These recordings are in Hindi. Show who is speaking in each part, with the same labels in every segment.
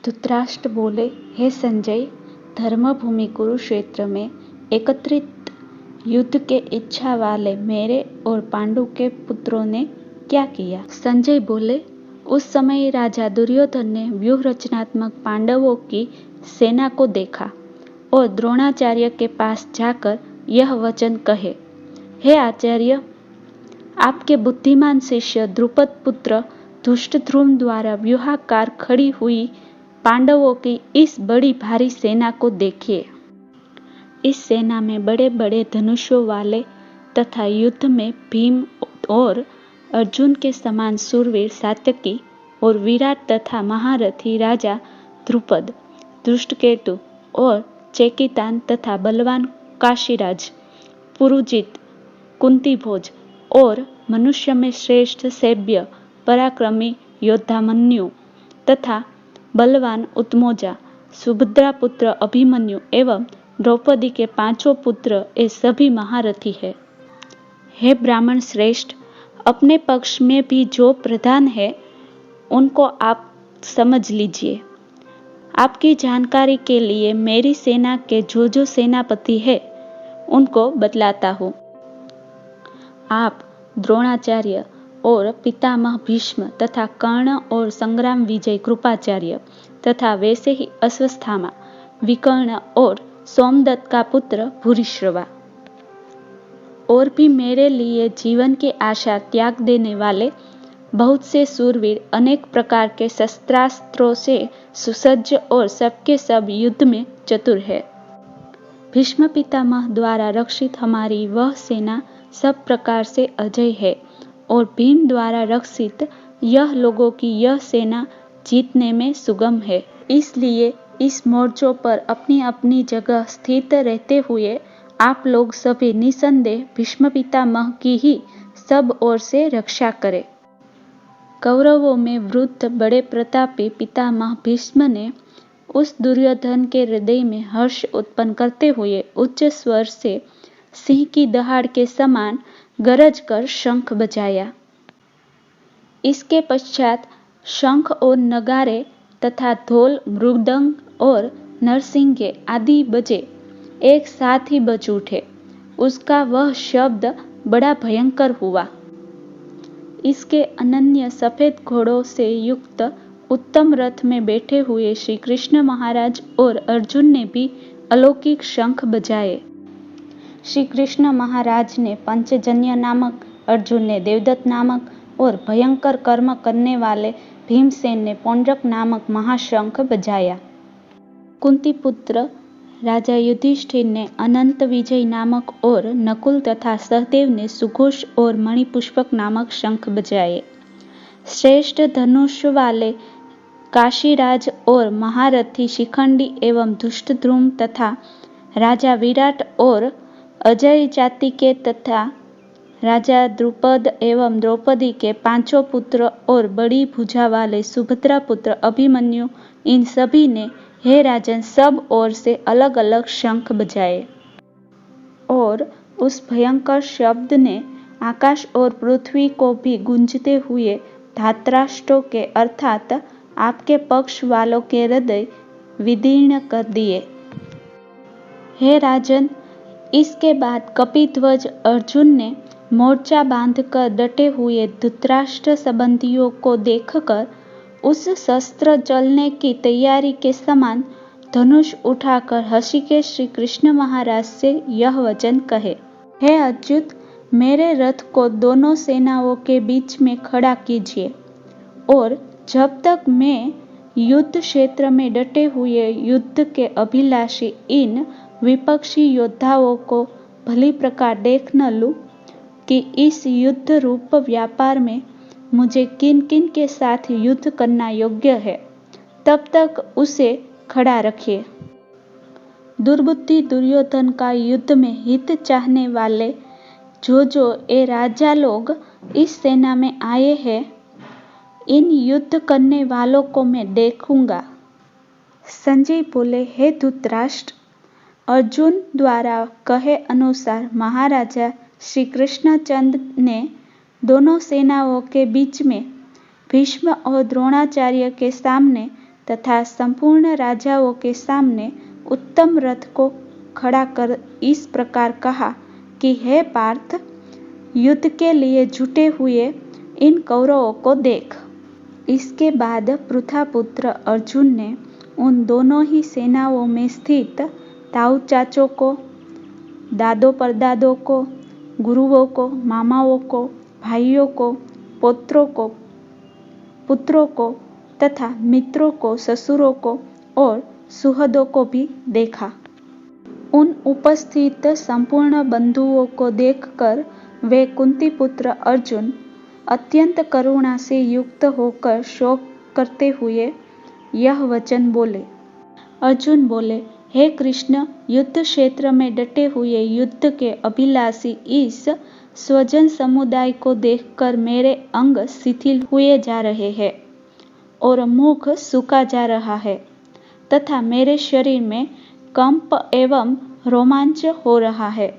Speaker 1: धृतराष्ट्र बोले, हे संजय, धर्मभूमि कुरुक्षेत्र में एकत्रित युद्ध के इच्छा वाले मेरे और पांडु के पुत्रों ने क्या किया? संजय बोले, उस समय राजा दुर्योधन ने व्यूह रचनात्मक पांडवों की सेना को देखा और द्रोणाचार्य के पास जाकर यह वचन कहे, हे आचार्य, आपके बुद्धिमान शिष्य द्रुपद पुत्र धृष्टद्युम्न द्वारा व्यूहाकार खड़ी हुई पांडवों की इस बड़ी भारी सेना को देखिए। इस सेना में बड़े बड़े धनुषों वाले तथा युद्ध में भीम और अर्जुन के समान शूरवीर सात्यकी और विराट तथा महारथी राजा द्रुपद, धृष्टकेतु और चेकितान तथा बलवान काशीराज, पुरुजित, कुंतीभोज और मनुष्य में श्रेष्ठ सभ्य पराक्रमी योद्धा मन्यु तथा बलवान उत्मोजा, सुभद्रा पुत्र अभिमन्यु एवं द्रौपदी के पांचों पुत्र ये सभी महारथी है। हे ब्राह्मण श्रेष्ठ, अपने पक्ष में भी जो प्रधान है उनको आप समझ लीजिए। आपकी जानकारी के लिए मेरी सेना के जो सेनापति है उनको बतलाता हूँ। आप द्रोणाचार्य और पितामह भीष्म तथा कर्ण और संग्राम विजय कृपाचार्य तथा वैसे ही अश्वत्थामा, विकर्ण और सोमदत्त का पुत्र भूरिश्रवा और भी मेरे लिए जीवन की आशा त्याग देने वाले बहुत से शूरवीर अनेक प्रकार के शस्त्रास्त्रों से सुसज्ज और सबके सब युद्ध में चतुर है। भीष्म पितामह द्वारा रक्षित हमारी वह सेना सब प्रकार से अजय है और भीम द्वारा रक्षित यह लोगों की यह सेना जीतने में सुगम है। इसलिए इस मोर्चों पर अपनी अपनी जगह स्थित रहते हुए आप लोग सभी निसंदेह भीष्म पितामह की ही सब ओर से रक्षा करें। कौरवों में वृद्ध बड़े प्रतापी पितामह भीष्म ने उस दुर्योधन के हृदय में हर्ष उत्पन्न करते हुए उच्च स्वर से सिंह की दहाड़ के समान गरज कर शंख बजाया। इसके पश्चात शंख और नगारे तथा ढोल, मृदंग और नरसिंगे आदि बजे एक साथ ही बज उठे। उसका वह शब्द बड़ा भयंकर हुआ। इसके अनन्य सफेद घोड़ों से युक्त उत्तम रथ में बैठे हुए श्री कृष्ण महाराज और अर्जुन ने भी अलौकिक शंख बजाए। श्री कृष्ण महाराज ने पंचजन्य नामक, अर्जुन ने देवदत्त नामक और भयंकर कर्म करने वाले भीमसेन ने पौंड्रक नामक महाशंख बजाया। कुंती पुत्र राजा युधिष्ठिर ने अनंत विजय नामक और नकुल तथा सहदेव ने सुघोष और मणिपुष्पक नामक शंख बजाए। श्रेष्ठ धनुष वाले काशीराज और महारथी शिखंडी एवं धृष्टद्युम्न तथा राजा विराट और अजय जाति के तथा राजा द्रुपद एवं द्रौपदी के पांचों पुत्र और बड़ी भुजा वाले सुभद्रा पुत्र अभिमन्यु, इन सभी ने हे राजन सब ओर से अलग अलग शंख बजाए और उस भयंकर शब्द ने आकाश और पृथ्वी को भी गूंजते हुए धातराष्ट्रों के अर्थात आपके पक्ष वालों के हृदय विदीर्ण कर दिए। हे राजन, इसके बाद कपिध्वज अर्जुन ने मोर्चा बांधकर डटे हुए धृतराष्ट्र संबंधियों को देखकर उस शस्त्र चलने की तैयारी के समान धनुष उठाकर हंसी श्री कृष्ण महाराज से यह वचन कहे, हे अच्युत, मेरे रथ को दोनों सेनाओं के बीच में खड़ा कीजिए और जब तक मैं युद्ध क्षेत्र में डटे हुए युद्ध के अभिलाषी इन विपक्षी योद्धाओं को भली प्रकार देख न लूं कि इस युद्ध रूप व्यापार में मुझे किन किन के साथ युद्ध करना योग्य है, तब तक उसे खड़ा रखिए। दुर्बुद्धि दुर्योधन का युद्ध में हित चाहने वाले जो ये राजा लोग इस सेना में आए हैं, इन युद्ध करने वालों को मैं देखूंगा। संजय बोले, हे धृतराष्ट्र, अर्जुन द्वारा कहे अनुसार महाराजा श्री कृष्णचंद्र ने दोनों सेनाओं के बीच में भीष्म और द्रोणाचार्य के सामने तथा संपूर्ण राजाओं के सामने उत्तम रथ को खड़ा कर इस प्रकार कहा कि हे पार्थ, युद्ध के लिए जुटे हुए इन कौरवों को देख। इसके बाद पृथापुत्र अर्जुन ने उन दोनों ही सेनाओं में स्थित ताऊ चाचों को, दादों परदादों को, गुरुओं को, मामाओं को, भाइयों को, पुत्रों को तथा मित्रों को, ससुरों को और सुहृदों को भी देखा। उन उपस्थित संपूर्ण बंधुओं को देखकर वे कुंती पुत्र अर्जुन अत्यंत करुणा से युक्त होकर शोक करते हुए यह वचन बोले। अर्जुन बोले, हे कृष्ण, युद्ध क्षेत्र में डटे हुए युद्ध के अभिलाषी इस स्वजन समुदाय को देखकर मेरे अंग शिथिल हुए जा रहे हैं और मुख सूखा जा रहा है तथा मेरे शरीर में कंप एवं रोमांच हो रहा है।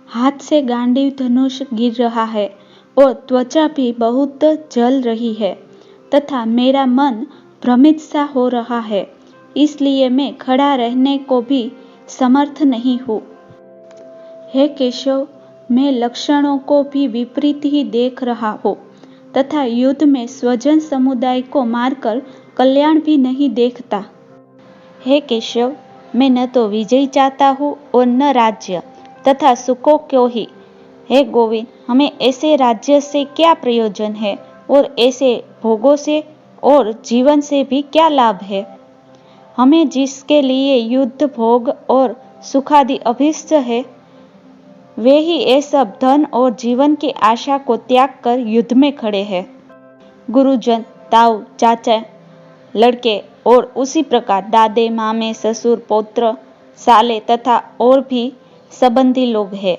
Speaker 1: हाथ से गांडीव धनुष गिर रहा है और त्वचा भी बहुत जल रही है तथा मेरा मन भ्रमित सा हो रहा है, इसलिए मैं खड़ा रहने को भी समर्थ नहीं हूँ। हे केशव, मैं लक्षणों को भी विपरीत ही देख रहा हूँ तथा युद्ध में स्वजन समुदाय को मारकर कल्याण भी नहीं देखता। हे केशव, मैं न तो विजय चाहता हूँ और न राज्य तथा सुखों को ही। हे गोविंद, हमें ऐसे राज्य से क्या प्रयोजन है और ऐसे भोगों से और जीवन से भी क्या लाभ है। हमें जिसके लिए युद्ध, भोग और सुखादि अभिष्ट है, वे ही ये सब धन और जीवन की आशा को त्याग कर युद्ध में खड़े हैं। गुरुजन, ताऊ, चाचा, लड़के और उसी प्रकार दादे, मामे, ससुर, पौत्र, साले तथा और भी संबंधी लोग हैं।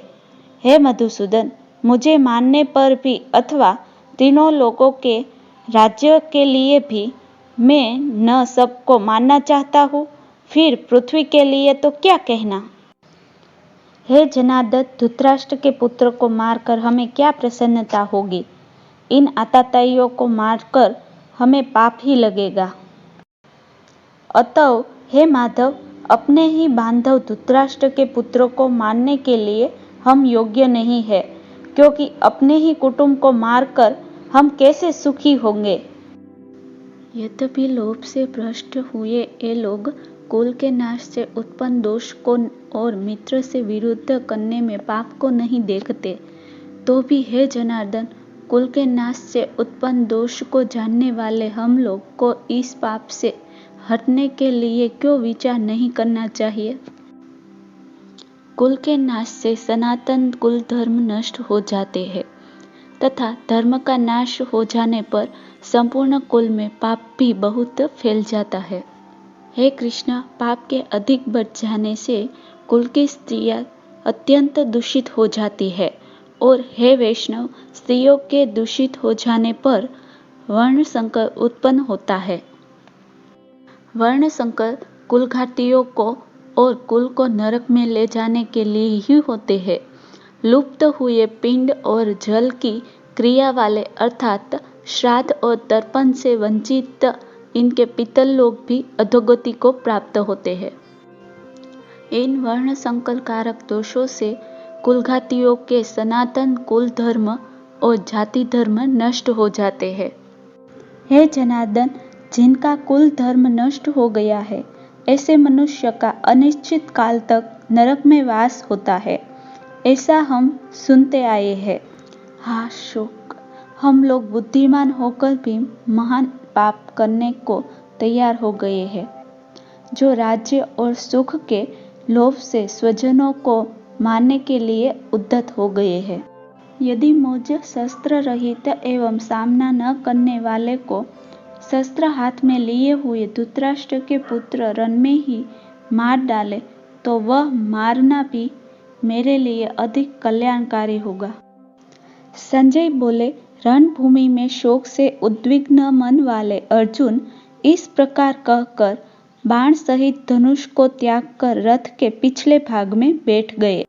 Speaker 1: हे मधुसूदन, मुझे मानने पर भी अथवा तीनों लोगों के राज्य के लिए भी मैं न सबको मानना चाहता हूँ, फिर पृथ्वी के लिए तो क्या कहना। हे जनार्दन, धृतराष्ट्र के पुत्र को मारकर हमें क्या प्रसन्नता होगी। इन आतताइयों को मारकर हमें पाप ही लगेगा। अतः हे माधव, अपने ही बांधव धृतराष्ट्र के पुत्र को मारने के लिए हम योग्य नहीं है, क्योंकि अपने ही कुटुंब को मारकर हम कैसे सुखी होंगे। यद्यपि लोभ से भ्रष्ट हुए ये लोग कुल के नाश से उत्पन्न दोष को और मित्र से विरुद्ध करने में पाप को नहीं देखते, तो भी हे जनार्दन, कुल के नाश से उत्पन्न दोष को जानने वाले हम लोग को इस पाप से हटने के लिए क्यों विचार नहीं करना चाहिए। कुल के नाश से सनातन कुल धर्म नष्ट हो जाते हैं तथा धर्म का नाश हो जाने पर संपूर्ण कुल में पाप भी बहुत फैल जाता है। हे कृष्ण, पाप के अधिक बढ़ जाने से कुल की स्त्रियां अत्यंत दूषित हो जाती है और हे वैष्णव, स्त्रियों के दूषित हो जाने पर वर्ण संकर उत्पन्न होता है। वर्ण संकर कुलघातियों को और कुल को नरक में ले जाने के लिए ही होते हैं। लुप्त हुए पिंड और जल की क्रिया वाले अर्थात श्राद्ध और तर्पण से वंचित इनके पितर लोग भी अधोगति को प्राप्त होते हैं। इन वर्ण संकर कारक दोषों से कुलघातियों के सनातन कुल धर्म और जाति धर्म नष्ट हो जाते हैं। हे जनार्दन, जिनका कुल धर्म नष्ट हो गया है, ऐसे मनुष्य का अनिश्चित काल तक नरक में वास होता है, ऐसा हम सुनते आए हैं। हाँ शोक, हम लोग बुद्धिमान होकर भी महान पाप करने को तैयार हो गए हैं, जो राज्य और सुख के लोभ से स्वजनों को मारने के लिए उद्यत हो गए हैं। यदि मुझ शस्त्र रहित एवं सामना न करने वाले को शस्त्र हाथ में लिए हुए धृतराष्ट्र के पुत्र रण में ही मार डाले, तो वह मारना भी मेरे लिए अधिक कल्याणकारी होगा। संजय बोले, रणभूमि में शोक से उद्विग्न मन वाले अर्जुन इस प्रकार कहकर बाण सहित धनुष को त्याग कर रथ के पिछले भाग में बैठ गए।